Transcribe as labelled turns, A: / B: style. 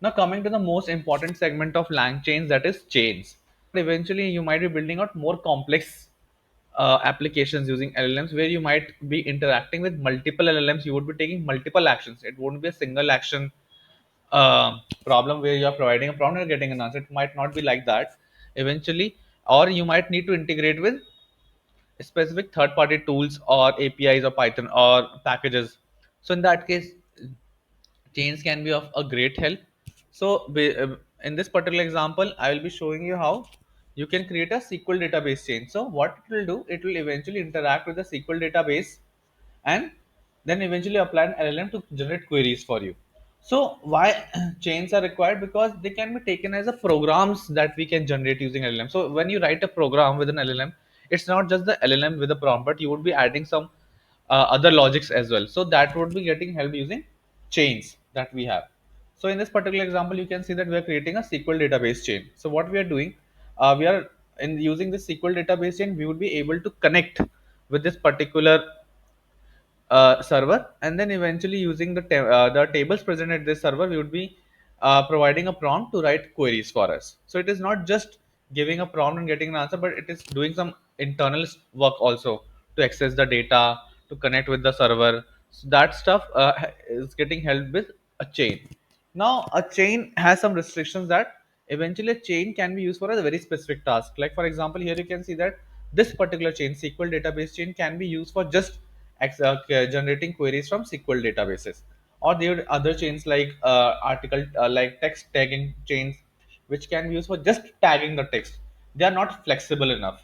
A: Now coming to the most important segment of lang chains, that is chains. Eventually you might be building out more complex applications using LLMs, where you might be interacting with multiple LLMs. You would be taking multiple actions. It won't be a single action problem where you are providing a prompt and getting an answer. It might not be like that eventually, or you might need to integrate with specific third party tools or APIs or Python or packages. So in that case, chains can be of a great help. So in this particular example, I will be showing you how you can create a SQL database chain. So what it will do, it will eventually interact with the SQL database and then eventually apply an LLM to generate queries for you. So why chains are required? Because they can be taken as a programs that we can generate using LLM. So when you write a program with an LLM, it's not just the LLM with a prompt, but you would be adding some other logics as well. So that would be getting help using chains that we have. So in this particular example, you can see that we are creating a SQL database chain. So what we are doing, we are in using this SQL database chain, we would be able to connect with this particular server, and then eventually using the tables present at this server, we would be providing a prompt to write queries for us. So it is not just giving a prompt and getting an answer, but it is doing some internal work also to access the data, to connect with the server. So that stuff is getting helped with a chain. Now a chain has some restrictions, that eventually a chain can be used for a very specific task. Like for example, here you can see that this particular chain, SQL database chain, can be used for just generating queries from SQL databases. Or there are other chains like like text tagging chains, which can be used for just tagging the text. They are not flexible enough.